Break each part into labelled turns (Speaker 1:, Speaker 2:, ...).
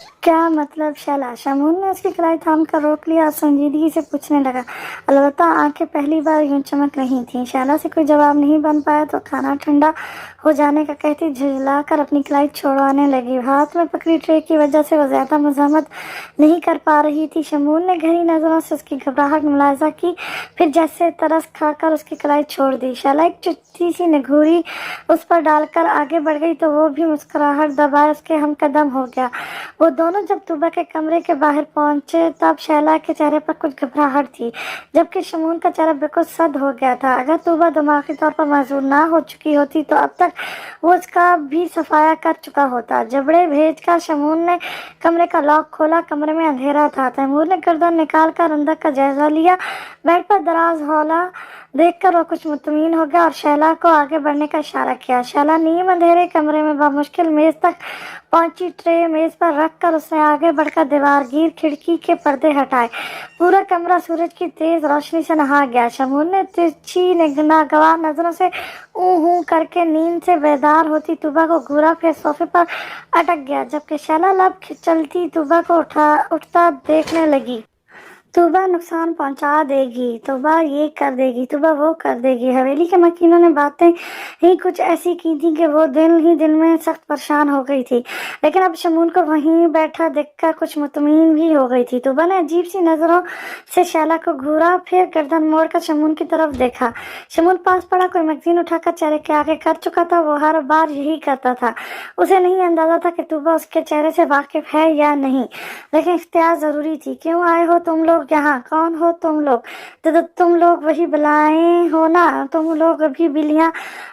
Speaker 1: क्या मतलब शैला? शमून ने उसकी कलाई थाम कर रोक लिया और संजीदगी से पूछने लगा। अलबत्ता आंखें पहली बार यूं चमक रही थीं। शैला से कोई जवाब नहीं बन पाया तो खाना ठंडा हो जाने का कहती झुंझलाकर अपनी कलाई छोड़वाने लगी। हाथ में पकड़ी ट्रे की वजह से वो ज्यादा मज़ाहमत नहीं कर पा रही थी। शमून ने गहरी नजरों से उसकी घबराहट मुलाहिजा की, फिर जैसे तरस खाकर उसकी कलाई छोड़ दी। शैला एक चुटकी सी निघूरी उस पर डालकर आगे बढ़ गई तो वो भी मुस्कुराहट दबाए उसके हमकदम हो गया। वो दोनों जब तूबा के कमरे के बाहर पहुंचे तब शैला के चेहरे पर कुछ घबराहट थी, जबकि शमून का चेहरा बिल्कुल सद हो गया था। अगर तूबा दिमागी तौर पर मजबूर ना हो चुकी होती तो अब तक वो उसका भी सफाया कर चुका होता। जबड़े भेजकर शमून ने कमरे का लॉक खोला। कमरे में अंधेरा था। तैमूर ने गर्दन निकाल कर अंदर का जायजा लिया। बेड पर दराज हौला देखकर वो कुछ मुतमईन हो गया और शैला को आगे बढ़ने का इशारा किया। शैला नीम अंधेरे कमरे में बामुश्किल मेज तक पहुंची। ट्रे मेज पर रखकर उसने आगे बढ़कर दीवारगीर खिड़की के पर्दे हटाए। पूरा कमरा सूरज की तेज रोशनी से नहा गया। शमून ने तिरछी नागवार नजरों से ऊँ करके नींद से बेदार होती तूबा को घूरा, फिर सोफे पर अटक गया, जबकि शैला लब खिंचलती तूबा को उठता देखने लगी। तूबा नुकसान पहुंचा देगी, तूबा ये कर देगी, तूबा वो कर देगी। हवेली के मकीनों ने बातें ही कुछ ऐसी की थी कि वो दिल ही दिल में सख्त परेशान हो गई थी, लेकिन अब शमून को वहीं बैठा देखकर कुछ मुतमईन भी हो गई थी। तूबा ने अजीब सी नजरों से शैला को घूरा, फिर गर्दन मोड़कर शमून की तरफ देखा। शमून पास पड़ा कोई मैगजीन उठाकर चेहरे के आगे कर चुका था। वो हर बार यही करता था। उसे नहीं अंदाजा था कि तूबा उसके चेहरे से वाकिफ है या नहीं, लेकिन इख्तियार जरूरी थी। क्यों आए हो तुम लोग यहाँ? कौन हो तुम लोग? तो तुम लोग वही बलाएं हो ना? तुम लोग अभी बिल्लियां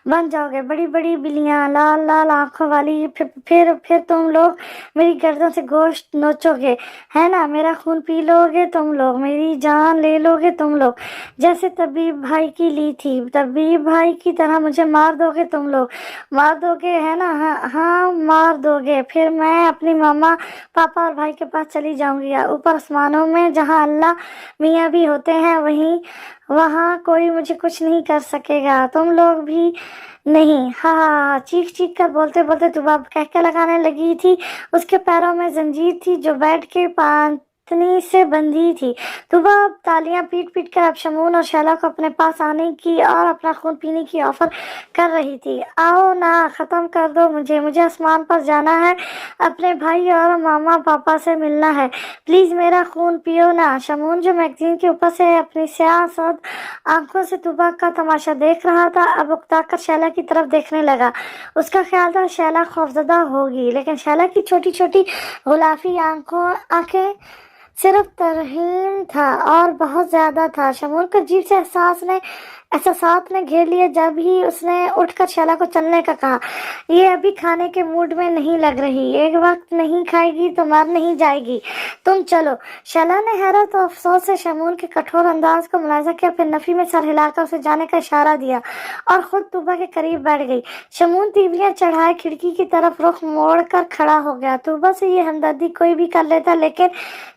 Speaker 1: बन जाओगे, बड़ी बड़ी बिल्लियां, लाल लाल आंखों वाली। फिर तुम लोग मेरी गर्दन से गोश्त नोचोगे, है ना? मेरा खून पी लोगे तुम लोग, मेरी जान ले लोगे तुम लोग, जैसे तबीब भाई की ली थी। तबीब भाई की तरह मुझे मार दोगे तुम लोग, मार दोगे, है ना? हाँ हाँ, मार दोगे। फिर मैं अपनी मामा पापा और भाई के पास चली जाऊंगी, ऊपर आसमानों में, जहाँ अल्लाह मियाँ भी होते हैं। वहाँ कोई मुझे कुछ नहीं कर सकेगा, तुम लोग भी नहीं। हाँ हाँ हाँ, चीख चीख कर बोलते बोलते तूबा कहके लगाने लगी थी। उसके पैरों में जंजीर थी जो बेड के पातनी से बंधी थी। तूबा तालियां पीट पीट कर अब शमून और शैला को अपने पास आने की और अपना खून पीने की ऑफर कर रही थी। आओ ना, खत्म कर दो मुझे आसमान पर जाना है, अपने भाई और मामा पापा से मिलना है, प्लीज मेरा खून पियो ना। शमून जो मैगजीन के ऊपर से अपनी स्याह सद आंखों से तूबा का तमाशा देख रहा था, अब उकताकर शैला की तरफ देखने लगा। उसका ख्याल था शैला खौफजदा होगी, लेकिन शैला की छोटी छोटी गुलाफी आंखें सिर्फ तरहीम था और बहुत ज्यादा था। शमून को अजीब से एहसास ने घेर लिया जब ही उसने उठकर शैला को चलने का कहा। ये अभी खाने के मूड में नहीं लग रही, एक वक्त नहीं खाएगी तो मर नहीं जाएगी, तुम चलो। शैला ने हैरत और अफसोस से शमून के कठोर अंदाज को मुलाहिजा किया, फिर नफी में सर हिलाकर उसे जाने का इशारा दिया और खुद तूबा के करीब बैठ गई। शमून तीवलियां चढ़ाए खिड़की की तरफ रुख मोड़ कर खड़ा हो गया। तूबा से ये हमदर्दी कोई भी कर लेता, लेकिन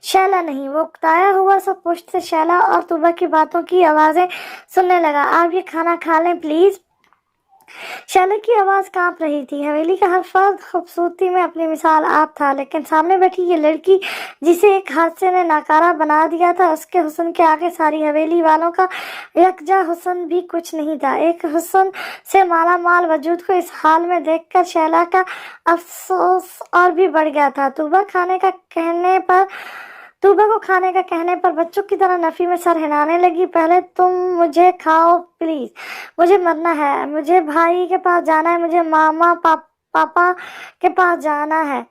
Speaker 1: शैला नहीं। वो उकताया हुआ सब पुश्त से शैला और तूबा की बातों की आवाजें सुनने लगा। आप ये खाना खा लें प्लीज। शैला की आवाज कांप रही थी। हवेली का हर फर्द खूबसूरती में अपनी मिसाल आप था, लेकिन सामने बैठी ये लड़की जिसे एक हादसे ने नाकारा बना दिया था, उसके हुस्न के आगे सारी हवेली वालों का यकजा हुस्न भी कुछ नहीं था। एक हुस्न से माला माल वजूद को इस हाल में देखकर शैला का अफसोस और भी बढ़ गया था। तूबा को खाने का कहने पर बच्चों की तरह नफी में सर हिलाने लगी। पहले तुम मुझे खाओ प्लीज, मुझे मरना है, मुझे भाई के पास जाना है, मुझे मामा पापा के पास जाना है।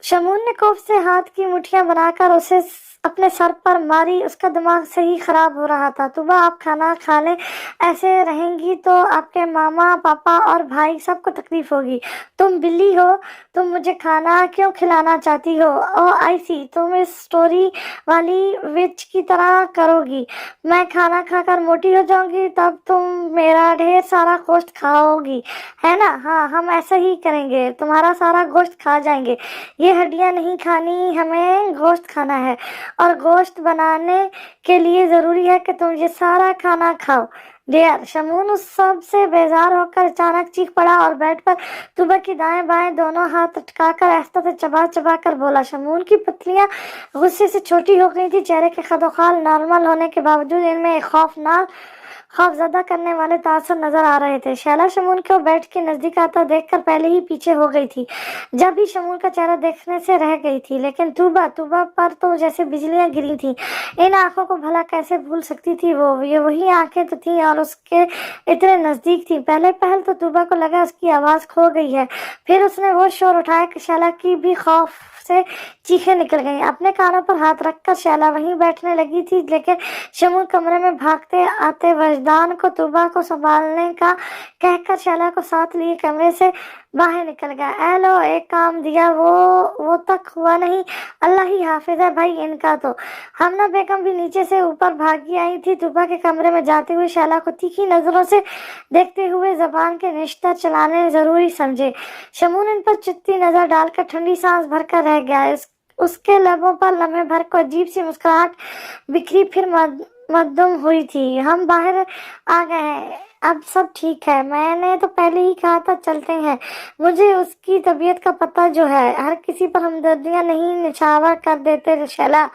Speaker 1: शमून ने कोफ से हाथ की मुट्ठियां बनाकर उसे अपने सर पर मारी। उसका दिमाग से ही खराब हो रहा था। तूबा आप खाना खा लें, ऐसे रहेंगी तो आपके मामा पापा और भाई सबको तकलीफ होगी। तुम बिल्ली हो, तुम मुझे खाना क्यों खिलाना चाहती हो? ओ आई सी, तुम इस स्टोरी वाली विच की तरह करोगी। मैं खाना खाकर मोटी हो जाऊंगी, तब तुम मेरा ढेर सारा गोश्त खाओगी, है ना? हाँ, हम ऐसा ही करेंगे, तुम्हारा सारा गोश्त खा जाएंगे। ये हड्डियां नहीं खानी, हमें गोश्त खाना है, और गोश्त बनाने के लिए जरूरी है कि तुम ये सारा खाना खाओ। डियर। शमून उस सब से बेजार होकर अचानक चीख पड़ा और बेड पर तुबा की दाएं बाएं दोनों हाथ लटकाकर आहिस्ता से चबा चबा कर बोला। शमून की पतलियां गुस्से से छोटी हो गई थी। चेहरे के खदोखाल नॉर्मल होने के बावजूद इनमें एक खौफजदा करने वाले तासर नजर आ रहे थे। शैला शमून को बेड के नजदीक आता देखकर पहले ही पीछे हो गई थी। जब भी शमून का चेहरा देखने से रह गई थी, लेकिन तुबा पर तो जैसे बिजलियां गिरी थी। इन आंखों को भला कैसे भूल सकती थी वो? ये वही आंखें तो थी और उसके इतने नजदीक थी। पहले पहल तो तुबा को लगा उसकी आवाज खो गई है। फिर उसने वो शोर उठाया कि शैला की भी खौफ से चीखें निकल गईं। अपने कानों पर हाथ रखकर शैला वहीं बैठने लगी थी, लेकिन शमून कमरे में भागते आते वजदान को तुबा को संभालने का कहकर शैला को साथ लिए कमरे से बाहर निकल गया। एलो, एक काम दिया, वो तक हुआ नहीं। अल्लाह ही हाफिज है भाई इनका तो। हमना बेगम भी नीचे से ऊपर भागी आई थी। तुबा के कमरे में जाते हुए शैला को तीखी नजरों से देखते हुए जबान के निश्तर चलाने जरूरी समझे। शमून इन पर चित्ती नजर डालकर ठंडी सांस भरकर रह गया। उसके लबों पर लम्हे भर को अजीब सी मुस्कुराहट बिखरी, फिर मद्दुम हुई थी। हम बाहर आ गए हैं, अब सब ठीक है। मैंने तो पहले ही कहा था चलते हैं। मुझे उसकी तबीयत का पता जो है। हर किसी पर हमदर्दियां नहीं निछावर कर देते शैला।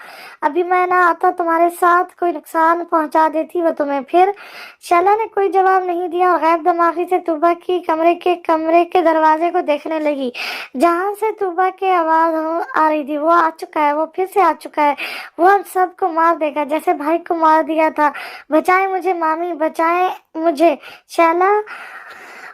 Speaker 1: अभी मैं ना आता तुम्हारे साथ कोई नुकसान पहुंचा देती वो तुम्हें। फिर शैला ने कोई जवाब नहीं दिया और गैर दिमागी से तुबा की कमरे के दरवाजे को देखने लगी, जहां से तुबा की आवाज आ रही थी। वो आ चुका है, वो फिर से आ चुका है। वो हम सबको मार देगा जैसे भाई को मार दिया था। बचाए मुझे मामी, बचाए मुझे। शैला,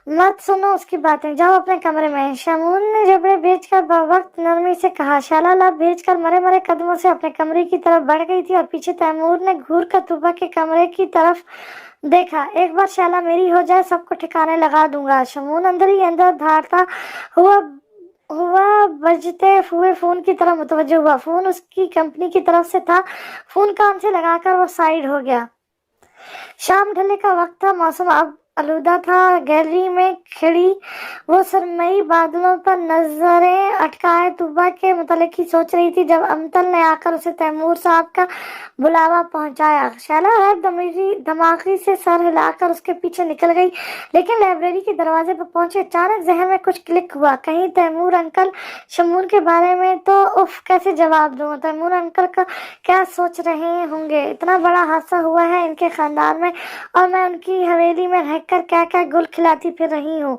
Speaker 1: मत सुनो उसकी बातें, जाओ अपने कमरे में। शमून ने जबड़े भेजकर वक्त नरमी से कहा। शैला लब भेजकर मरे मरे कदमों से अपने कमरे की तरफ बढ़ गई थी और पीछे तैमूर ने घूर कर तुबा के कमरे की तरफ देखा। एक बार शैला मेरी हो जाए, सबको ठिकाने लगा दूंगा। शमून अंदर ही अंदर धारता हुआ बजते हुए फोन की तरफ मुतवज्जो हुआ। फोन उसकी कंपनी की तरफ से था। फोन कान से लगाकर वो साइड हो गया। शाम ढलने का वक्त था। मौसम अब आलूदा था। गैलरी में खड़ी वो सरमई बादलों पर नजरें अटकाए तुबा के मुतालिक ही सोच रही थी, जब अमतल ने आकर उसे तैमूर साहब का बुलावा पहुंचाया। शैला दिमागी से सर हिलाकर उसके पीछे निकल गई, लेकिन लाइब्रेरी के दरवाजे पर पहुंचे अचानक जहन में कुछ क्लिक हुआ। कहीं तैमूर अंकल शमून के बारे में तो उफ, कैसे जवाब दूं? तैमूर अंकल का क्या सोच रहे होंगे? इतना बड़ा हादसा हुआ है इनके खानदान में और मैं उनकी हवेली में रहकर क्या क्या गुल खिलाती फिर रही हूँ।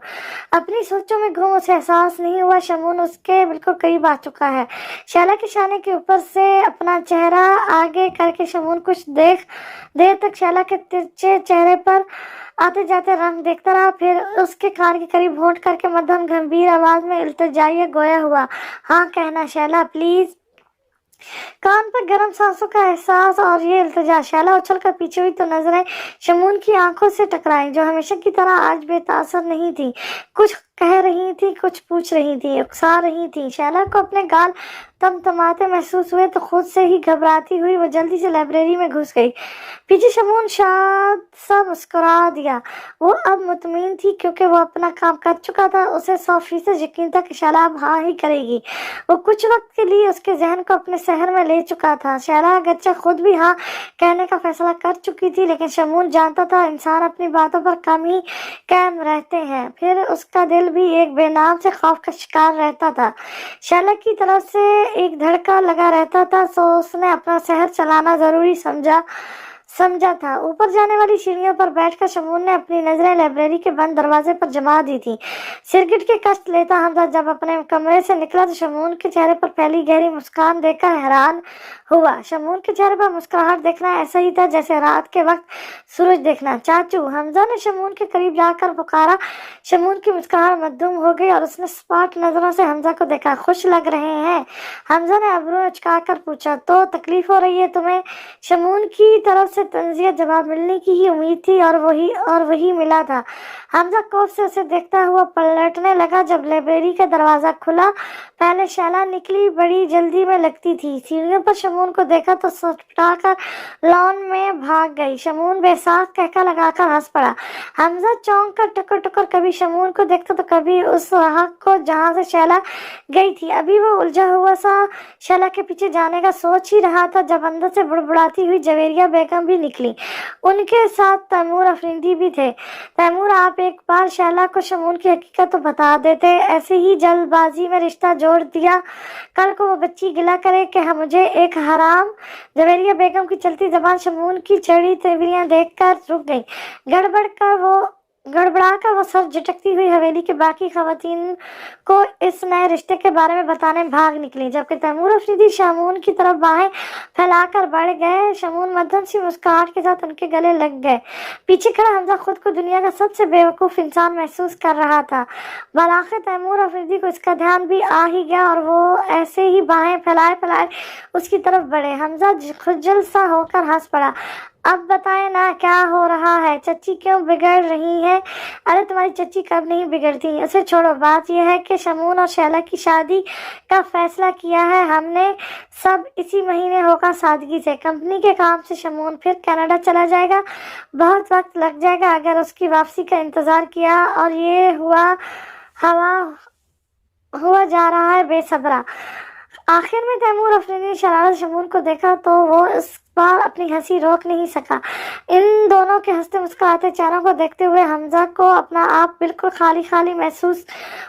Speaker 1: अपनी सोचों में घूम उसे एहसास नहीं हुआ शमून उसके बिल्कुल करीब आ चुका है। शैला के शाने के ऊपर से अपना चेहरा आगे करके शमून कुछ देर तक शैला के तिरछे चेहरे पर आते जाते रंग देखता रहा। फिर उसके कान के करीब होंठ करके मध्यम गंभीर आवाज में इल्तिजाइया गोया हुआ, हाँ कहना शैला प्लीज। कान पर गर्म सांसों का एहसास और ये इल्तिजा। शैला उछल कर पीछे हुई तो नजरें शमून की आंखों से टकराई, जो हमेशा की तरह आज बेतासर नहीं थी। कुछ कह रही थी, कुछ पूछ रही थी, उकसा रही थी। शैला को अपने गाल तमतमाते महसूस हुए तो खुद से ही घबराती हुई वो जल्दी से लाइब्रेरी में घुस गई। पीछे शमून शाद सा मुस्कुरा दिया। वो अब मुतमिन थी क्योंकि वो अपना काम कर चुका था। उसे 100% यकीन था कि शैला अब हाँ ही करेगी। वो कुछ वक्त के लिए उसके जहन को अपने शहर में ले चुका था। शैला अगरचे खुद भी हाँ कहने का फैसला कर चुकी थी, लेकिन शमून जानता था इंसान अपनी बातों पर कम ही कायम रहते हैं। फिर उसका दिल भी एक बेनाम से खौफ का शिकार रहता था। शैला की तरफ से एक धड़का लगा रहता था, सो उसने अपना शहर चलाना जरूरी समझा था। ऊपर जाने वाली सीढ़ियों पर बैठकर शमून ने अपनी नजरें लाइब्रेरी के बंद दरवाजे पर जमा दी थी। सिरगिट के कष्ट लेता हमजा जब अपने कमरे से निकला तो शमून के चेहरे पर फैली गहरी मुस्कान देखकर हैरान हुआ। शमून के चेहरे पर मुस्कुराहट देखना ऐसा ही था जैसे रात के वक्त सूरज देखना। चाचू, हमजा ने शमून के करीब जाकर पुकारा। शमून की मुस्कुराहट मद्दूम हो गई और उसने सपाट नजरों से हमजा को देखा। खुश लग रहे हैं? हमजा ने अबरू उचकाकर पूछा। तो तकलीफ हो रही है तुम्हें? शमून की तरफ से तंजिया जवाब मिलने की ही उम्मीद थी और वही मिला था। हमजा खौफ से उसे देखता हुआ पलटने लगा जब लाइब्रेरी का दरवाजा खुला। पहले शैला निकली, बड़ी जल्दी में लगती थी। सीढ़ियों पर शमून को देखा तो सटकाकर लॉन में भाग गई। शमून बेसाख कहका लगाकर हंस पड़ा। हमजा चौंक कर टुकर टुकर कभी शमून को देखता तो कभी उस राह को जहां से शैला गई थी। अभी वो उलझा हुआ सा शैला के पीछे जाने का सोच ही रहा था जब अंदर से बुड़बुड़ाती हुई जवेरिया बेगम भी निकली। उनके साथ तैमूर अफरीदी भी थे। तैमूर, आप एक बार शैला को शमून की हकीकत तो बता देते, ऐसे ही जल्दबाजी में रिश्ता जोड़ दिया। कल को वो बच्ची गिला करे कि मुझे एक हराम। जवेरिया बेगम की चलती जबान शमून की चढ़ी तेवरियां देखकर रुक गई। गड़बड़ाकर वो सर झटकती हुई हवेली के बाकी खवातीन को इस नए रिश्ते के बारे में बताने भाग निकली, जबकि तैमूर अफरीदी शमून की तरफ बाहें फैलाकर बढ़ गए। शमून मध्यम सी मुस्कुराहट के साथ उनके गले लग गए। पीछे खड़ा हमजा खुद को दुनिया का सबसे बेवकूफ इंसान महसूस कर रहा था। बालाखिर तैमूर अफरीदी को इसका ध्यान भी आ ही गया और वो ऐसे ही बाहें फैलाए फैलाए उसकी तरफ बढ़े। हमजा खुजल सा होकर हंस पड़ा। अब बताएं ना, क्या हो रहा है? चच्ची क्यों बिगड़ रही है? अरे तुम्हारी चच्ची कब नहीं बिगड़ती, उसे छोड़ो। बात यह है कि शमून और शैला की शादी का फैसला किया है हमने सब इसी महीने होगा सादगी से। कंपनी के काम से शमून फिर कनाडा चला जाएगा। बहुत वक्त लग जाएगा अगर उसकी वापसी का इंतजार किया, और ये हुआ जा रहा है बेसब्रा। आखिर में तैमूर अफरीदी ने शरारत शमून को देखा तो वो इस बार अपनी हंसी रोक नहीं सका। इन दोनों के हंसते मुस्कुराते चेहरों को देखते हुए हमजा को अपना आप बिल्कुल खाली खाली महसूस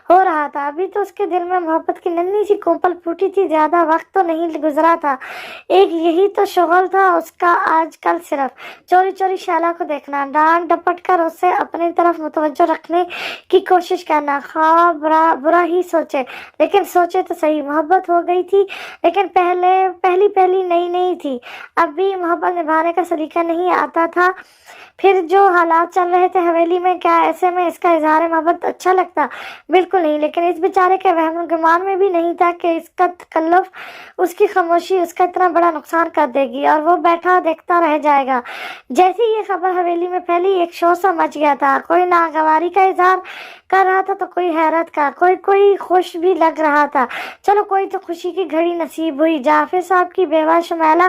Speaker 1: हो रहा था। अभी तो उसके दिल में मोहब्बत की नन्ही सी कोपल फूटी थी, ज्यादा वक्त तो नहीं गुजरा था। एक यही तो शुगल था उसका आजकल, सिर्फ चोरी चोरी शैला को देखना, डांट डपट कर उसे अपनी तरफ मुतवज्जो रखने की कोशिश करना। खा बुरा ही सोचे, लेकिन सोचे तो सही। मोहब्बत हो गई थी, लेकिन पहली नई थी। अब भी मोहब्बत निभाने का सलीका नहीं आता था। फिर जो हालात चल रहे थे हवेली में, क्या ऐसे में इसका इजहार मोहब्बत अच्छा लगता? बिल्कुल नहीं। लेकिन इस बेचारे के वहम गुमान में भी नहीं था कि इसका तकल्लुफ, उसकी खामोशी उसका इतना बड़ा नुकसान कर देगी और वो बैठा देखता रह जाएगा। जैसे ही ये खबर हवेली में फैली, एक शोर सा मच गया था। कोई नागवारी का इजहार कर रहा था तो कोई हैरत का, कोई खुश भी लग रहा था। चलो, कोई तो खुशी की घड़ी नसीब हुई। जाफिर साहब की बेवा शुमैला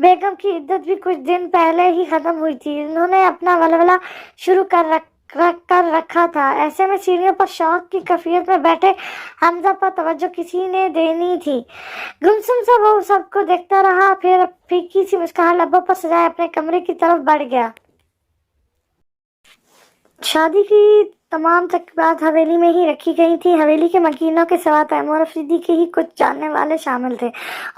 Speaker 1: बेगम की इद्दत भी कुछ दिन पहले ही खत्म हुई थी। उन्होंने अपना वलवला शुरू कर रखा था। ऐसे में सीढ़ियों पर शौक की कैफियत में बैठे हमजा पर तवज्जो किसी ने देनी थी। गुमसुम सा वो सबको देखता रहा, फिर फीकी सी मुस्कुराहट लब्बों पर सजाए अपने कमरे की तरफ बढ़ गया। शादी की तमाम तकरीबात हवेली में ही रखी गई थी। हवेली के मकीनों के सिवा तैमूर अफरीदी के ही कुछ जानने वाले शामिल थे,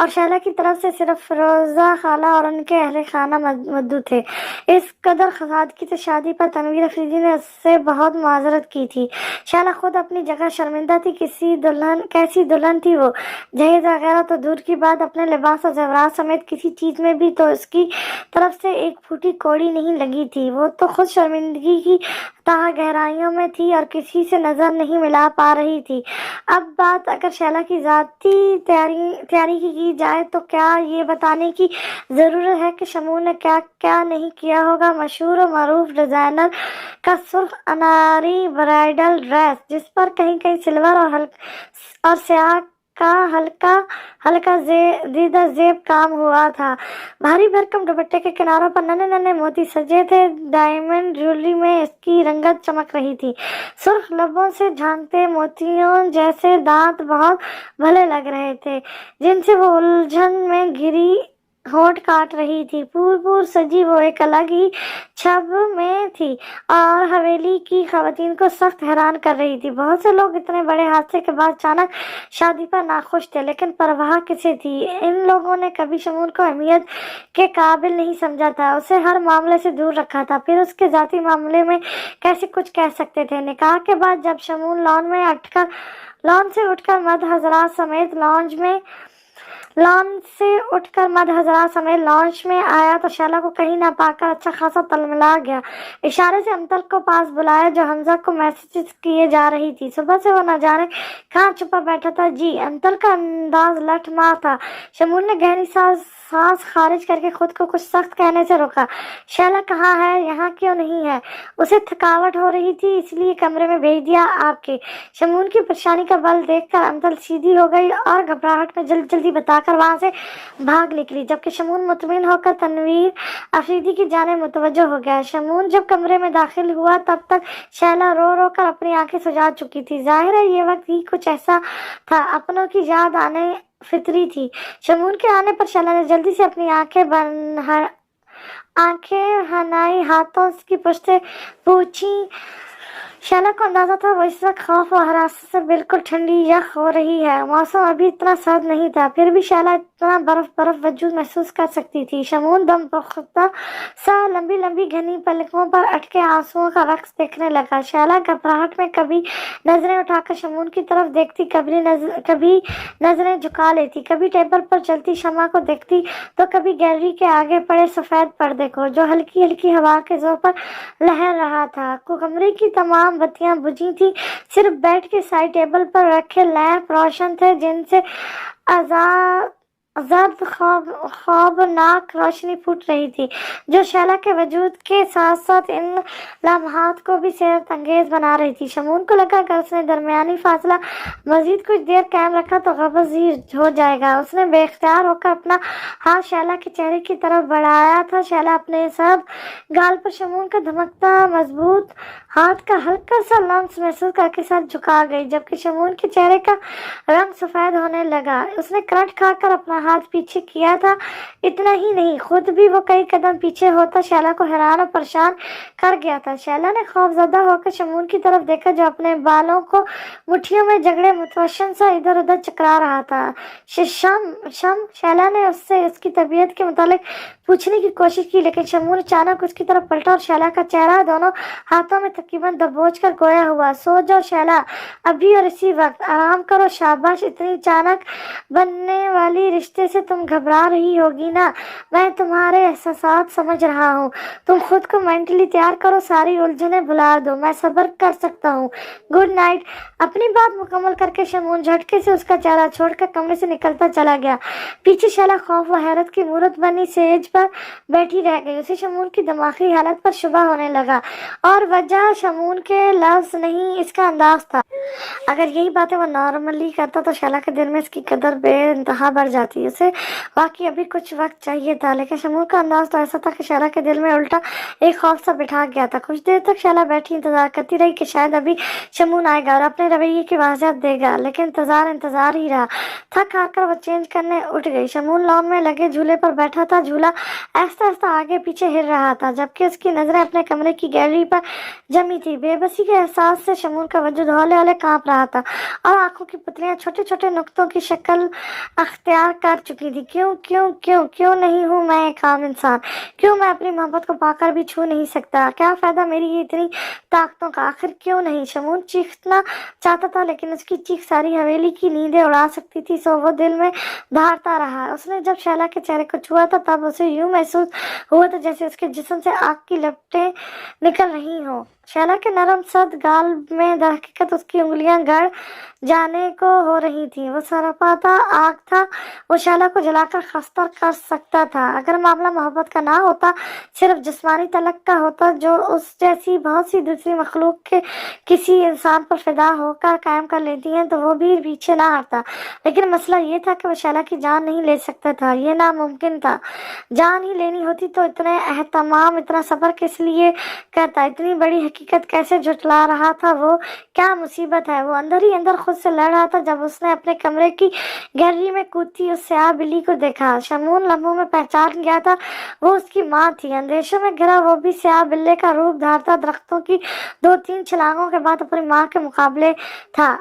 Speaker 1: और शैला की तरफ से सिर्फ फिरोजा खाला और उनके अहले खाना मद्दू थे। इस कदर सादगी से शादी पर तनवीर अफरीदी ने उससे बहुत माजरत की थी। शैला खुद अपनी जगह शर्मिंदा थी। कैसी दुल्हन थी वो। जहेज वगैरह तो दूर की बात, अपने लिबास और जेवरात समेत किसी चीज में भी तो उसकी तरफ से एक फूटी कौड़ी नहीं लगी थी। वो तो खुद शर्मिंदगी की तह गहराइयों में थी और किसी से नजर नहीं मिला पा रही थी। अब बात अगर शैला की जाती तैयारी की जाए तो क्या ये बताने की जरूरत है कि शमून ने क्या क्या नहीं किया होगा। मशहूर और मारूफ डिजाइनर का सुर्ख अनारी ब्राइडल ड्रेस, जिस पर कहीं कहीं सिल्वर और स्याह का हल्का दीदा जेब काम हुआ था। भारी भरकम दुपट्टे के किनारों पर नन्हे नन्हे मोती सजे थे। डायमंड ज्वेलरी में इसकी रंगत चमक रही थी। सुर्ख लबों से झांकते मोतियों जैसे दांत बहुत भले लग रहे थे, जिनसे वो उलझन में घिरी होंठ काट रही थी। पूर सजी वो एक अलग ही छब में थी और हवेली की खवातीन को सख्त हैरान कर रही थी। बहुत से लोग इतने बड़े हादसे के बाद अचानक शादी पर नाखुश थे, लेकिन परवाह किसे थी। इन लोगों ने कभी शमून को अहमियत के काबिल नहीं समझा था, उसे हर मामले से दूर रखा था। फिर उसके जाती मामले में कैसे कुछ कह सकते थे। निकाह के बाद जब शमून लॉन से उठकर मद हजरात समेत लॉन्च में आया तो शैला को कहीं ना पाकर अच्छा खासा तलमिला गया। इशारे से अमतल को पास बुलाया जो हमजा को मैसेजेस किए जा रही थी। सुबह से वो न जाने कहाँ छुपा बैठा था। जी, अमतल का अंदाज लठमार था। शमून ने गहरी सांस खारिज करके खुद को कुछ सख्त कहने से रोका। शैला कहाँ है, यहाँ क्यों नहीं है? उसे थकावट हो रही थी, इसलिए कमरे में भेज दिया आपके। शमून की परेशानी का बल देखकर अमतल सीधी हो गई और घबराहट में जल्दी बताकर वहां से भाग निकली, जबकि शमून मुतमिन होकर तनवीर अफरीदी की जाने मुतवज्जो हो गया। शमून जब कमरे में दाखिल हुआ तब तक शैला रो रो कर अपनी आंखें सुजा चुकी थी। जाहिर है ये वक्त ही कुछ ऐसा था, अपनों की याद आने फितरी थी। शमून के आने पर शैला ने जल्दी से अपनी आंखें आंखें हनाई, हाथों की पुश्तें पूछी। शैला को अंदाजा था वो इस वक्त खौफ और हरासत से बिल्कुल ठंडी यख हो रही है। मौसम अभी इतना सर्द नहीं था, फिर भी शैला इतना बर्फ बर्फ वजूद महसूस कर सकती थी। शमून दम बख्ता सा लंबी लंबी घनी पलकों पर अटके आंसुओं का रक्स देखने लगा। शैला घबराहट में कभी नजरें उठाकर शमून की तरफ देखती, कभी नजरें झुका लेती, कभी टेबल पर चलती शमा को देखती, तो कभी गैलरी के आगे पड़े सफेद पर्दे को जो हल्की हल्की हवा के जोर पर लहर रहा था। कमरे की तमाम बत्तियां बुझी थी, सिर्फ बेड के साइड टेबल पर रखे लैंप रोशन थे जिनसे जर्द खौफनाक रोशनी फूट रही थी, जो शैला के वजूद के साथ साथ इन लम्हात को भी हैरत अंगेज बना रही थी। शमून को लगा कि उसने दरमियानी फासला मजीद कुछ देर कायम रखा तो गबज़ हो जाएगा। उसने बेख्तियार होकर अपना हाथ शैला के चेहरे की तरफ बढ़ाया था। शैला अपने सब गाल पर शमून का धमकता मजबूत हाथ का हल्का सा लम्स महसूस करके सर झुका गई, जबकि शमून के चेहरे का रंग सफेद होने लगा। उसने करट खाकर अपना हाथ पीछे किया था। इतना ही नहीं, खुद भी वो कई कदम पीछे होता शैला को हैरान और परेशान कर गया था। शैला ने खौफजदा होकर शमून की तरफ देखा जो अपने बालों को मुट्ठियों में जगड़े मुतवश्शिम सा इधर उधर चकरा रहा था। शैला ने उससे उसकी तबीयत के मुतालिक पूछने की कोशिश की, लेकिन शमून अचानक उसकी तरफ पलटा और शैला का चेहरा दोनों हाथों में तकरीबन दबोच कर गोया हुआ। सो जाओ शैला, अभी और इसी वक्त, आराम करो, शाबाश। इतनी अचानक बनने वाली रिश्ते से तुम घबरा रही होगी ना, मैं तुम्हारे एहसास समझ रहा हूँ। तुम खुद को मेंटली तैयार करो, सारी उलझने भुला दो, मैं सब्र कर सकता हूँ। Good night. अपनी बात मुकम्मल करके शमून झटके से उसका चेहरा छोड़कर कमरे से निकलता चला गया। पीछे शैला खौफ व हैरत की मूरत बनी सेज पर बैठी रह गई। उसे शमून की दिमागी हालत पर शुबा होने लगा, और वजह शमून के लफ्ज नहीं, इसका अंदाज था। अगर यही बातें वो नॉर्मली करता तो शैला के दिल में इसकी कदर बेइंतहा बढ़ जाती। उसे वाकई अभी कुछ वक्त चाहिए था, लेकिन शमून का अंदाज तो ऐसा था कि शैला के दिल में उल्टा एक खौफ सा बिठा गया था। कुछ देर तक शैला बैठी इंतजार करती रही कि शायद अभी शमून आएगा और अपने रवैये की वजाहत देगा, लेकिन इंतजार ही रहा। थक हार कर वो चेंज करने उठ गई। शमून लॉन में लगे झूले पर बैठा था। झूला आहिस्ता आहिस्ता आगे पीछे हिल रहा था, जबकि उसकी नजरें अपने कमरे की गैलरी पर जमी थी। बेबसी के एहसास से शमून का वजूद हौले हौले कांप रहा था और आंखों की पुतलियां छोटे छोटे नुक्तों की शक्ल अख्तियार कर चुकी थी। क्यों क्यों क्यों क्यों नहीं हूँ मैं एक आम इंसान? क्यों मैं अपनी मोहब्बत को पाकर भी छू नहीं सकता? क्या फायदा मेरी ये इतनी ताकतों का? आखिर क्यों नहीं? शमून चीखना चाहता था, लेकिन उसकी चीख सारी हवेली की नींदें उड़ा सकती थी, सो वो दिल में धारता रहा। उसने जब शैला के चेहरे को छुआ था तब उसे यूं महसूस हुआ था जैसे उसके जिस्म से आग की लपटें निकल रही हों। शैला के नरम सद गाल में दरहकीकत उसकी उंगलियां गड़ जाने को हो रही थी। वो सरापाता आग था, वो शैला को जलाकर खस्ता कर सकता था। अगर मामला मोहब्बत का ना होता, सिर्फ जिस्मानी तलक का होता, जो उस जैसी बहुत सी दूसरी मखलूक के किसी इंसान पर फिदा होकर कायम कर लेती हैं, तो वो भी पीछे ना हटता। लेकिन मसला ये था कि वो शैला की जान नहीं ले सकता था। ये नामुमकिन था। जान ही लेनी होती तो इतने एहतमाम, इतना सब्र किस लिए करता? इतनी बड़ी हकीकत कैसे झुठला रहा था वो? क्या मुसीबत है? वो अंदर ही अंदर खुद से लड़ रहा था जब उसने अपने कमरे की गैलरी में कूदती उस स्याह बिल्ली को देखा। शमून लम्हों में पहचान गया था, वो उसकी माँ थी। अंदेशों में घिरा वो भी स्याह बिल्ले का रूप धारता दरख्तों की 2-3 छलांगों के बाद अपनी माँ के मुकाबले था।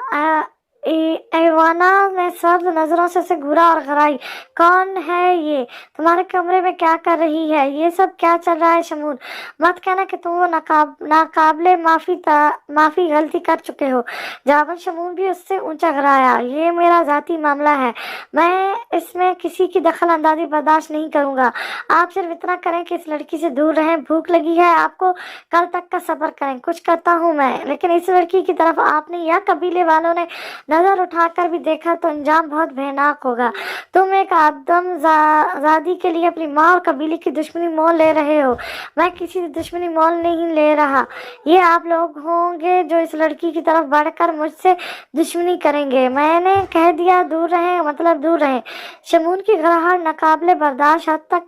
Speaker 1: ऐवाना ने सर्द नजरों से उसे घूरा और गराई। कौन है ये? तुम्हारे कमरे में क्या कर रही है? ये सब क्या चल रहा है? शमून, मत कहना कि तुम वो नाकाबले माफी गलती कर चुके हो। जावन शमून भी उससे ऊंचा गराया। ये मेरा जाती मामला है, मैं इसमें किसी की दखल अंदाजी बर्दाश्त नहीं करूंगा। आप सिर्फ इतना करें कि इस लड़की से दूर रहें। भूख लगी है आपको? कल तक का सब्र करें, कुछ करता हूँ मैं। लेकिन इस लड़की की तरफ आपने या कबीले वालों ने नजर उठाकर भी देखा तो अंजाम बहुत भयानक होगा। तुम एक आदमजादी के लिए अपनी माँ और कबीले की दुश्मनी मोल ले रहे हो। मैं किसी से दुश्मनी मोल नहीं ले रहा। ये आप लोग होंगे जो इस लड़की की तरफ बढ़कर मुझसे दुश्मनी करेंगे। मैंने कह दिया दूर रहें, मतलब दूर रहें। शमून की घबराहट नाकाबिले बर्दाश्त हद तक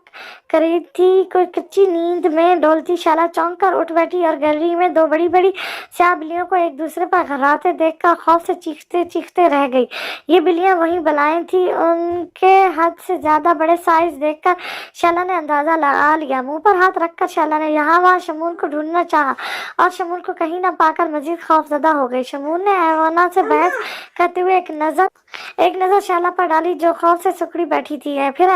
Speaker 1: करीब थी। कोई कच्ची नींद में डोलती शैला चौंक कर उठ बैठी और गैलरी में 2 बड़ी बड़ी स्याह बिल्लियों को एक दूसरे पर घबराते देखकर खौफ से चीखते चीखते रह गई। ये बिल्लियां वही बलाएं थी। उनके हद से ज्यादा बड़े साइज देखकर शैला ने अंदाजा लगा लिया। मुंह पर हाथ रखकर शैला ने यहाँ वहाँ शमून को ढूंढना चाहा और शमून को कहीं न पाकर मजीद खौफजदा हो गई। शमून ने ऐवाना से बहस करते हुए एक नजर शैला पर डाली, जो खौफ से सुकड़ी बैठी थी। फिर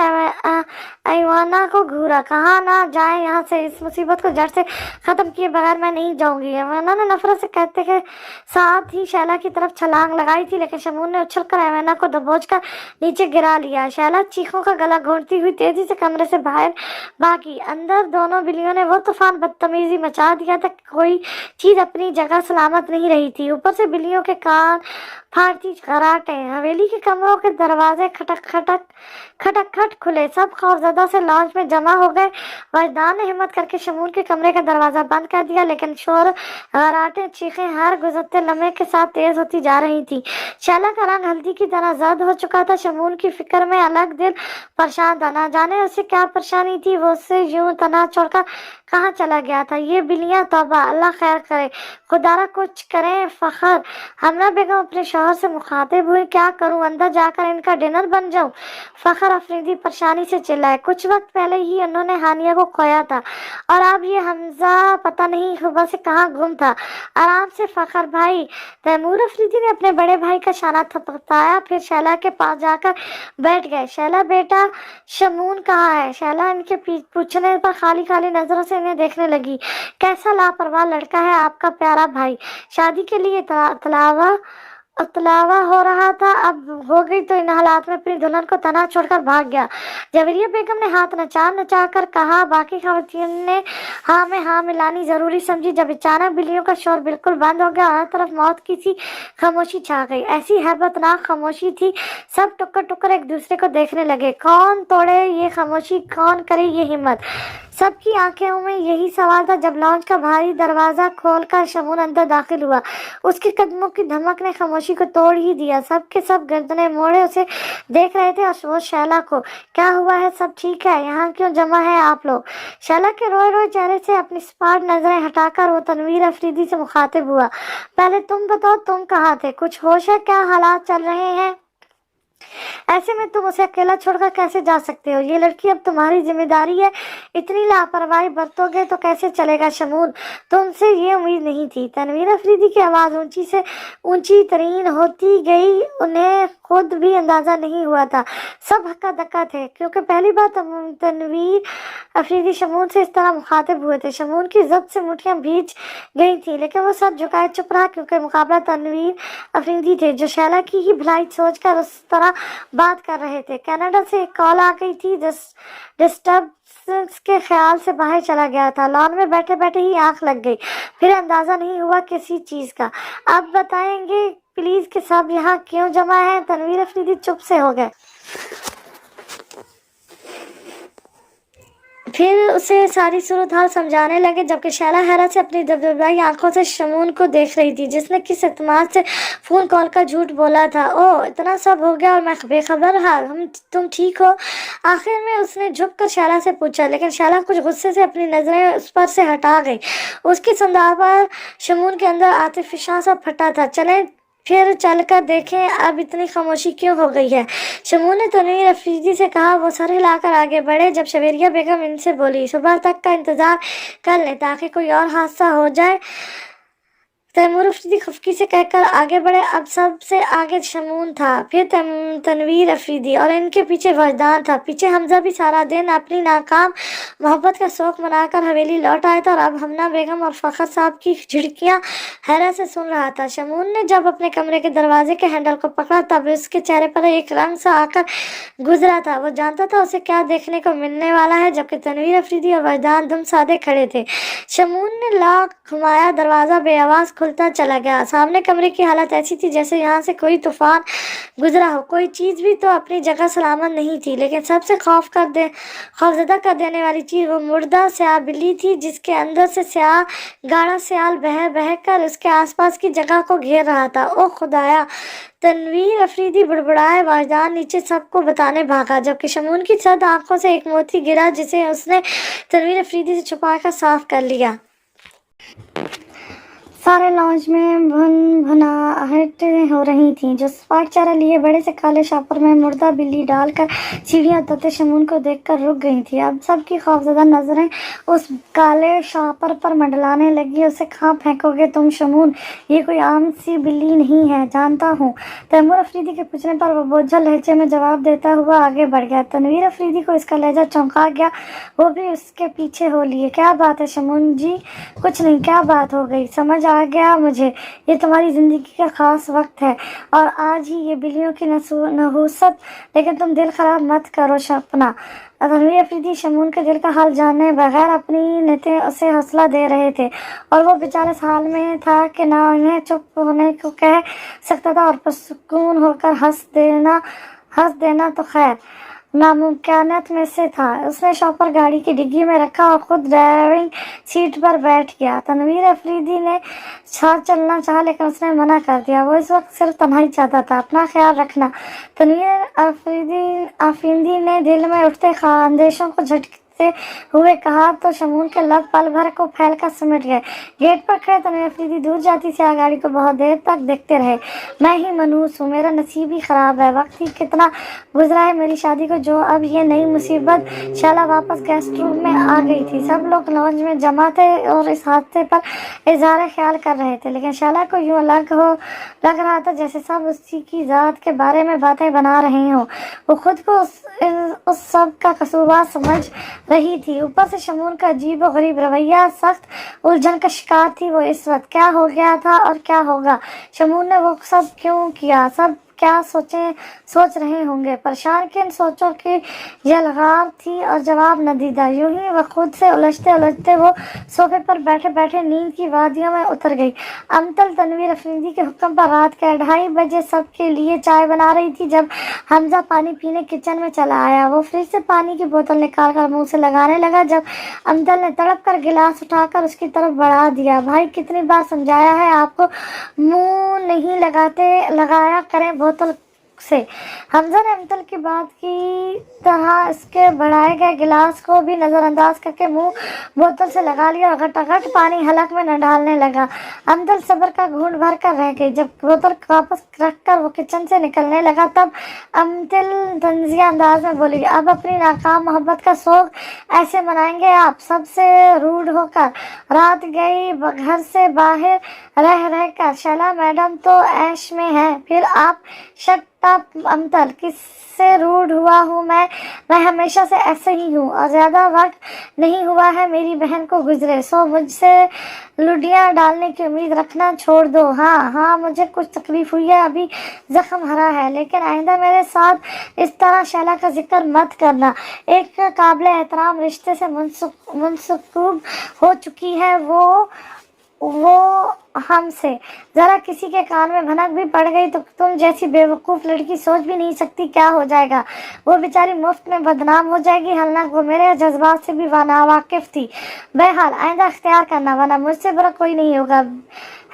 Speaker 1: ऐवाना को घूरा। कहा ना जाए यहाँ से, इस मुसीबत को जड़ से खत्म किए बगैर मैं नहीं जाऊंगी। ऐवाना ने नफरत से कहते के साथ ही शैला की तरफ छलांग लगाई थी, लेकिन शमून ने उछलकर ऐवाना को दबोच कर नीचे गिरा लिया। शैला चीखों का गला घोंटती हुई तेजी से कमरे से बाहर भागी। अंदर दोनों बिल्लियों ने वो तूफान बदतमीजी मचा दिया था, कोई चीज अपनी जगह सलामत नहीं रही थी। ऊपर से बिल्लियों के कान फाड़ती खराटे। हवेली के कमरों के दरवाजे खटक खुले। सब खौफजदा से लॉन्च में जमा हो गए। वजदान ने हिम्मत करके शमून के कमरे का दरवाजा बंद कर दिया, लेकिन शोर, खराटे, चीखें हर गुजरते लम्हे के साथ तेज होती जा रही थी। शैला का रंग हल्दी की तरह जर्द हो चुका था। शमून की फिक्र में अलग दिल परेशान था। ना जाने उसे क्या परेशानी थी, वो उससे यूं तना छोड़कर कहाँ चला गया था। ये बिल्लियां, तौबा, अल्लाह खैर करे, खुदारा कुछ करें। फखर हमरा बेगम अपने शौहर से मुखातिब हुई, क्या करूं, अंदर जाकर इनका डिनर बन जाऊं? फखर अफरीदी परेशानी से चिल्लाए। कुछ वक्त पहले ही उन्होंने हानिया को खोया था और अब ये हमजा पता नहीं सुबह से कहाँ गुम था। आराम से फखर भाई। तैमूर अफरीदी ने अपने बड़े भाई का शाना थपथपाया, फिर शैला के पास जाकर बैठ गए। शैला बेटा, शमून कहाँ है? शैला इनके पूछने पर खाली खाली नजरों से इन्हें देखने लगी। कैसा लापरवाह लड़का है आपका प्यारा भाई। शादी के लिए तलावा हो रहा था, अब हो गई तो इन हालात में अपनी दुल्हन को तना छोड़कर भाग गया। जवेरिया बेगम ने हाथ नचा कर कहा। बाकी खवातीन ने हाँ में हाँ मिलानी जरूरी समझी। जब अचानक बिल्लियों का शोर बिल्कुल बंद हो गया, हर तरफ मौत की सी खामोशी छा गई। ऐसी हैबतनाक खामोशी थी, सब टुक्कर टुक्कर एक दूसरे को देखने लगे। कौन तोड़े ये खामोशी, कौन करे ये हिम्मत? सबकी आंखों में यही सवाल था जब लॉन्च का भारी दरवाजा खोलकर शमून अंदर दाखिल हुआ। उसके कदमों की धमक ने खामोशी को तोड़ ही दिया। सब के सब गर्दनें मोड़े उसे देख रहे थे और वो शैला को। क्या हुआ है? सब ठीक है? यहाँ क्यों जमा है आप लोग? शैला के रोए रोए चेहरे से अपनी स्पाट नजरें हटाकर वो तनवीर अफरीदी से मुखातिब हुआ। पहले तुम बताओ, तुम कहाँ थे? कुछ होश है? क्या हालात चल रहे हैं? ऐसे में तुम उसे अकेला छोड़कर कैसे जा सकते हो? ये लड़की अब तुम्हारी जिम्मेदारी है। इतनी लापरवाही बरतोगे तो कैसे चलेगा? शमून, तुमसे ये उम्मीद नहीं थी। तनवीर अफरीदी की आवाज ऊंची से ऊंची तरीन होती गई। उन्हें खुद भी अंदाजा नहीं हुआ था। सब हक्का धक्का थे, क्योंकि पहली बार तनवीर अफरीदी शमून से इस तरह मुखातिब हुए थे। शमून की जब्त से मुठ्ठियां भींच गई थी, लेकिन वो सब झुकाए चुप रहा, क्योंकि मुकाबला तनवीर अफरीदी थे, जो शैला की ही भलाई सोचकर उस तरह बात कर रहे थे। कनाडा से एक कॉल आ गई थी। डिस्टर्बेंस के ख्याल से बाहर चला गया था। लॉन में बैठे बैठे ही आंख लग गई, फिर अंदाजा नहीं हुआ किसी चीज का। अब बताएंगे प्लीज कि सब यहाँ क्यों जमा है? तनवीर अफरीदी चुप से हो गए। फिर उसे सारी सूरत हाल समझाने लगे, जबकि शैला हैरत से अपनी दबदबाई आंखों से शमून को देख रही थी, जिसने किस एतमाद से फोन कॉल का झूठ बोला था। ओह, इतना सब हो गया और मैं बेखबर रहा। तुम ठीक हो? आखिर में उसने झुक कर शैला से पूछा, लेकिन शैला कुछ गुस्से से अपनी नजरें उस पर से हटा गई। उसकी संदार पर शमून के अंदर आतिफिशा सा फटा था। चले फिर चलकर देखें अब इतनी खामोशी क्यों हो गई है? शमून ने तनवीर अफरीदी से कहा। वो सर हिलाकर आगे बढ़े। जब जवेरिया बेगम इनसे बोली, सुबह तक का इंतजार कर लें ताकि कोई और हादसा हो जाए। तैमूर अफरीदी खफकी से कहकर आगे बढ़े। अब सबसे आगे शमून था, फिर तनवीर अफरीदी और इनके पीछे वजदान था। पीछे हमजा भी सारा दिन अपनी नाकाम मोहब्बत का शौक मनाकर हवेली लौट आया था और अब हमना बेगम और फखर साहब की झिड़कियां हैरत से सुन रहा था। शमून ने जब अपने कमरे के दरवाजे के हैंडल को पकड़ा, तब उसके चेहरे पर एक रंग सा आकर गुजरा था। वो जानता था उसे क्या देखने को मिलने वाला है, जबकि तनवीर अफरीदी और वजदान दुम सादे खड़े थे। शमून ने लॉक घुमाया, दरवाजा बेआवाज खुलता चला गया। सामने कमरे की हालत ऐसी थी जैसे यहाँ से कोई तूफान गुजरा हो। कोई चीज भी तो अपनी जगह सलामत नहीं थी, लेकिन सबसे खौफजदा कर देने वाली चीज वो मुर्दा स्याह बिल्ली थी, जिसके अंदर से स्याह गाढ़ा स्याल बह कर उसके आसपास की जगह को घेर रहा था। ओ खुदाया! तनवीर अफरीदी बुड़बुड़ाए। वाजदान नीचे सबको बताने भागा, जबकि शमून की सद आंखों से एक मोती गिरा, जिसे उसने तनवीर अफरीदी से छुपाकर साफ कर लिया। सारे लॉन्च में भन-भनाहट हो रही थी। जो स्पार्क चारा लिए बड़े से काले शॉपर में मुर्दा बिल्ली डालकर सीढ़ियां उतरते शमून को देखकर रुक गई थी। अब सबकी खौफजदा नजरें उस काले शॉपर पर मंडलाने लगी। उसे कहाँ फेंकोगे तुम शमून? ये कोई आम सी बिल्ली नहीं है, जानता हूँ। तैमूर अफरीदी के पूछने पर वो बोझल लहजे में जवाब देता हुआ आगे बढ़ गया। तनवीर अफरीदी को इसका लहजा चौंका गया। वो भी उसके पीछे हो लिए। क्या बात है शमून जी? कुछ नहीं, क्या बात हो गई? समझ आ गया मुझे, ये तुम्हारी जिंदगी का खास वक्त है और आज ही ये बिल्लियों की नहूसत। लेकिन तुम दिल खराब मत करो अपना। तनवीर अफरीदी शमून के दिल का हाल जाने बगैर अपनी नेते उसे हौसला दे रहे थे और वो बेचारा इस हाल में था कि ना उन्हें चुप होने को कह सकता था और पुरसुकून होकर हंस देना तो खैर नामुमकिनात में से था। उसने शॉपर गाड़ी की डिग्गी में रखा और खुद ड्राइविंग सीट पर बैठ गया। तनवीर अफरीदी ने साथ चलना चाहा लेकिन उसने मना कर दिया। वो इस वक्त सिर्फ तन्हाई चाहता था। अपना ख्याल रखना, तनवीर अफरीदी ने दिल में उठते अंदेशों को झटके हुए कहा तो शमून के लब पल भर को फैल कर सिमट गए। गेट पर खड़े तनवीर अफरीदी दूर जाती सी गाड़ी को बहुत देर तक देखते रहे। मैं ही मनहूस हूँ, मेरा नसीब ही खराब है। वक्त ही कितना गुजरा है मेरी शादी को जो अब ये नई मुसीबत। शैला वापस गेस्ट रूम में आ गई थी। सब लोग लॉन्ज में जमा थे और इस हादसे पर इजहार ख्याल कर रहे थे, लेकिन शैला को यूं लग रहा था जैसे सब उसी की जात के बारे में बातें बना रहे हों। वो खुद को उस सब का कसूरवार समझ रही थी। ऊपर से शमून का अजीब और गरीब रवैया सख्त उलझन का शिकार थी। वो इस वक्त क्या हो गया था और क्या होगा? शमून ने वो सब क्यों किया? सब क्या सोच रहे होंगे? परेशान किन सोचों की यलगार थी और जवाब न दीदा। यूं ही वह खुद से उलझते उलझते वो सोफे पर बैठे बैठे नींद की वादियों में उतर गई। अमतल तनवीर अफरीदी के हुक्म पर रात के 2:30 बजे सबके लिए चाय बना रही थी जब हमजा पानी पीने किचन में चला आया। वो फ्रिज से पानी की बोतल निकाल कर मुंह से लगाने लगा जब अमतल ने तड़प कर गिलास उठाकर उसकी तरफ बढ़ा दिया। भाई कितनी बार समझाया है आपको, मुंह नहीं लगाया करें बोतल से। हमजा ने अमतल की बात की तरह इसके बढ़ाए गए गिलास को भी नजरअंदाज करके मुंह बोतल से लगा लिया और घटाघट पानी हलक में न डालने लगा। अमतल सब्र का घूंट भर कर रह गई। जब बोतल वापस रखकर वो किचन से निकलने लगा तब अमतल तंजिया अंदाज में बोली, अब अपनी नाकाम मोहब्बत का शौक ऐसे मनाएंगे आप सबसे रूड होकर? रात गई घर से बाहर रह कर। शैला मैडम तो ऐश में है, फिर आप शट अमतल किससे रूड हुआ हूँ मैं हमेशा से ऐसे ही हूँ और ज्यादा वक्त नहीं हुआ है मेरी बहन को गुजरे, सो मुझसे लुडियाँ डालने की उम्मीद रखना छोड़ दो। हाँ मुझे कुछ तकलीफ हुई है, अभी जख्म हरा है, लेकिन आइंदा मेरे साथ इस तरह शैला का जिक्र मत करना। एक काबिल एहतराम रिश्ते से मुंसूब हो चुकी है वो हमसे। जरा किसी के कान में भनक भी पड़ गई तो तुम जैसी बेवकूफ लड़की सोच भी नहीं सकती क्या हो जाएगा। वो बेचारी मुफ्त में बदनाम हो जाएगी। हालांकि वो मेरे जज्बात से भी नावाकिफ थी। बहरहाल आइंदा अख्तियार करना, वरना मुझसे बुरा कोई नहीं होगा,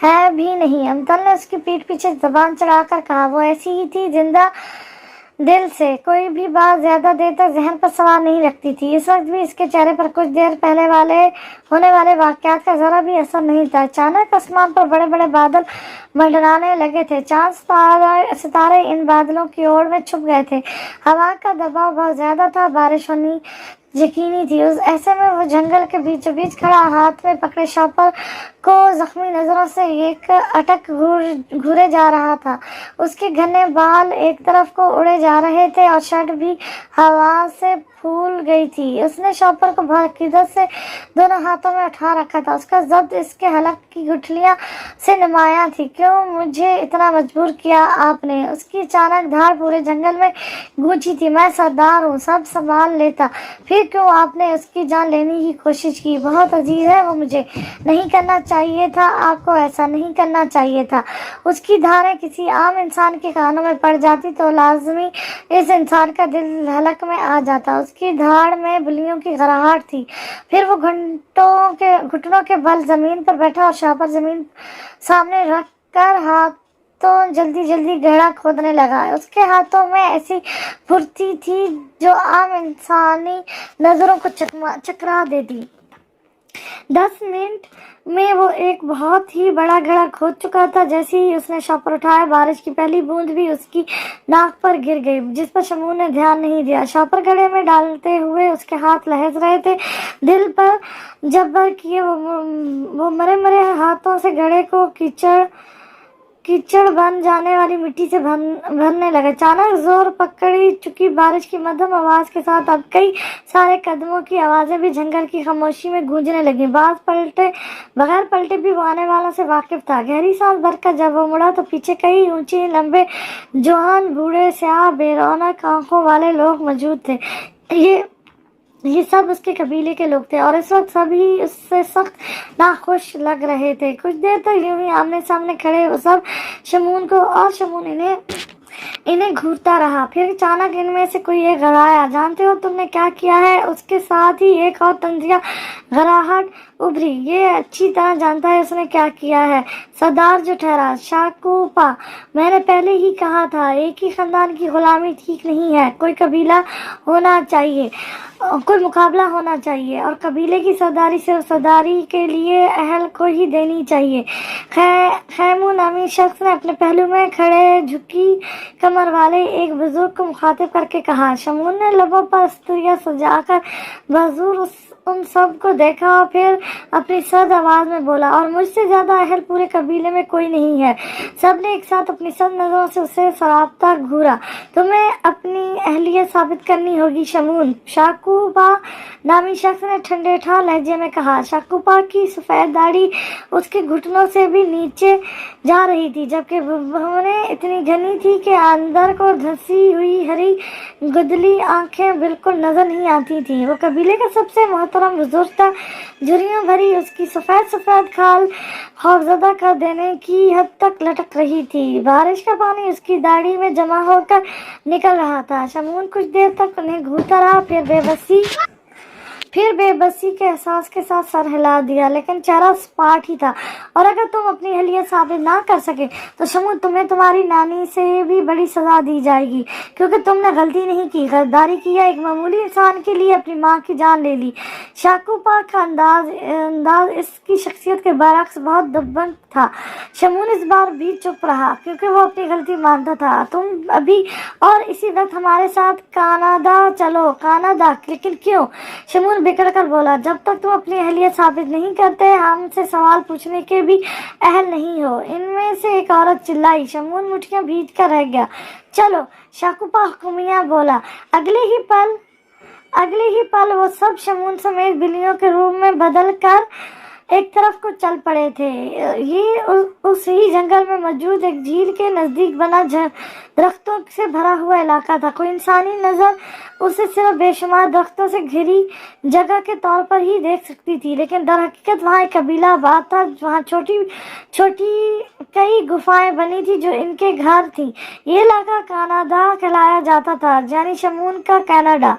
Speaker 1: है भी नहीं। अमतल ने उसकी पीठ पीछे जबान चढ़ाकर कहा। वो ऐसी ही थी, जिंदा दिल से कोई भी बात ज्यादा देर तक जहन पर सवार नहीं रखती थी। इस वक्त भी इसके चेहरे पर कुछ देर पहले होने वाले वाकयात का जरा भी असर नहीं था। अचानक आसमान पर बड़े बड़े बादल मंडराने लगे थे। चांद सितारे इन बादलों की ओर में छुप गए थे। हवा का दबाव बहुत ज्यादा था, बारिश होनी यकीनी थी। ऐसे में वो जंगल के बीचों बीच खड़ा हाथ में पकड़े शॉपर को जख्मी नजरों से एक अटक घूरे जा रहा था। उसके घने बाल एक तरफ को उड़े जा रहे थे और शर्ट भी हवा से फूल गई थी। उसने शॉपर को बाकीदत से दोनों हाथों में उठा रखा था। उसका जब्त इसके हलक की गुठलियां से नुमायां थी। क्यों मुझे इतना मजबूर किया आपने? उसकी अचानक धार पूरे जंगल में गूंजी थी। मैं सरदार हूँ, सब संभाल लेता, फिर क्यों आपने उसकी जान लेने की कोशिश की? बहुत अजीज है वो मुझे। नहीं करना चाहिए था आपको, ऐसा नहीं करना चाहिए था। उसकी धारें किसी आम इंसान के कानों में पड़ जाती तो लाजमी इस इंसान का दिल हलक में आ जाता। उसकी धाड़ में बिल्लियों की गराहट थी। फिर वो घुटनों के बल जमीन पर बैठा और शॉपर जमीन सामने रख कर हाथों जल्दी गहरा खोदने लगा। उसके हाथों में ऐसी फुर्ती थी जो आम इंसानी नजरों को चकरा देती। 10 मिनट में वो एक बहुत ही बड़ा घड़ा खोद चुका था। जैसे ही उसने शॉपर उठाया, बारिश की पहली बूंद भी उसकी नाक पर गिर गई, जिस पर शमून ने ध्यान नहीं दिया। शॉपर घड़े में डालते हुए उसके हाथ लहस रहे थे। दिल पर जबर किए वो मरे मरे हाथों से घड़े को कीचड़ बन जाने वाली मिट्टी से भरने लगा। अचानक जोर पकड़ी चुकी बारिश की मध्यम आवाज के साथ अब कई सारे कदमों की आवाजें भी जंगल की खामोशी में गूंजने लगी। बगैर पलटे भी वो आने वालों से वाकिफ था। गहरी सांस भरकर जब वो मुड़ा तो पीछे कई ऊंचे लंबे जवान बूढ़े स्याह बेरौनक आंखों वाले लोग मौजूद थे। ये सब उसके कबीले के लोग थे और इस वक्त सभी उससे सख्त नाखुश लग रहे थे। कुछ देर तक यूं ही आमने सामने खड़े वो सब शमून को और शमून इन्हें घूरता रहा। फिर अचानक इनमें से कोई एक गड़ाया, जानते हो तुमने क्या किया है? उसके साथ ही एक और तंजिया गड़ाहट उभरी। ये अच्छी तरह जानता है उसने क्या किया है। सरदार जो ठहरा, शाकूपा, मैंने पहले ही कहा था एक ही खानदान की गुलामी ठीक नहीं है। कोई कबीला होना चाहिए, कोई मुकाबला होना चाहिए और कबीले की सरदारी सिर्फ सरदारी के लिए अहल को ही देनी चाहिए। खैमू नामी शख्स ने अपने पहलू में खड़े झुकी कमर वाले एक बुजुर्ग को मुखातिब करके कहा। शमून ने लबों पर अस्तिया सजाकर बजूर उन सब को देखा और फिर अपनी सर्द आवाज में बोला, और मुझसे ज्यादा अहल पूरे कबीले में कोई नहीं है। सबने एक साथ अपनी सर्द नजरों से उसे सराबता घूरा। तुम्हें अपनी अहलियत साबित करनी होगी शमून, शाकूबा नामी शख्स ने ठंडे ठा लहजे में कहा। शाकूबा की सफेद दाढ़ी उसके घुटनों से भी नीचे जा रही थी, जबकि भौहें इतनी घनी थी कि अंदर को धंसी हुई हरी गुदली आंखें बिल्कुल नजर नहीं आती थी। वो कबीले का सबसे मोहतरम बुजुर्ग था। झुर्रियों भरी उसकी सफेद खाल खौफजदा कर देने की हद तक लटक रही थी। बारिश का पानी उसकी दाढ़ी में जमा होकर निकल रहा था। शमून कुछ देर तक उन्हें घूरता रहा, फिर बेबसी के एहसास के साथ सर हिला दिया, लेकिन चेहरा सपाट ही था। और अगर तुम अपनी अहलियत साबित ना कर सके तो शमून, तुम्हें तुम्हारी नानी से भी बड़ी सजा दी जाएगी, क्योंकि तुमने गलती नहीं की, गद्दारी किया, एक मामूली इंसान के लिए अपनी माँ की जान ले ली। शाकूबा का अंदाज इसकी शख्सियत के बरक्स बहुत दबंग था। शमून इस बार भी चुप रहा, क्योंकि वो अपनी गलती मानता था। तुम अभी और इसी वक्त हमारे साथ कनाडा चलो। कनाडा? लेकिन क्यों? शमून बिगड़ कर बोला, जब तक तुम अपनी अहलियत साबित नहीं करते हमसे सवाल पूछने के भी अहल नहीं हो। इनमें से एक औरत चिल्लाई। शमून मुठ्ठियां भीज कर रह गया। चलो, शाकूबा हुक्मिया बोला। अगले ही पल वो सब शमून समेत बिल्लियों के रूप में बदल कर एक तरफ को चल पड़े थे। ये उस ही जंगल में मौजूद एक झील के नजदीक बना दरख्तों से भरा हुआ इलाका था। कोई इंसानी नजर उसे सिर्फ बेशुमार दरख्तों से घिरी जगह के तौर पर ही देख सकती थी, लेकिन दर हकीकत वहाँ एक कबीला आबाद था। वहाँ छोटी छोटी कई गुफाएं बनी थी जो इनके घर थी। ये इलाका कनाडा कहलाया जाता था, यानी शमून का कनाडा।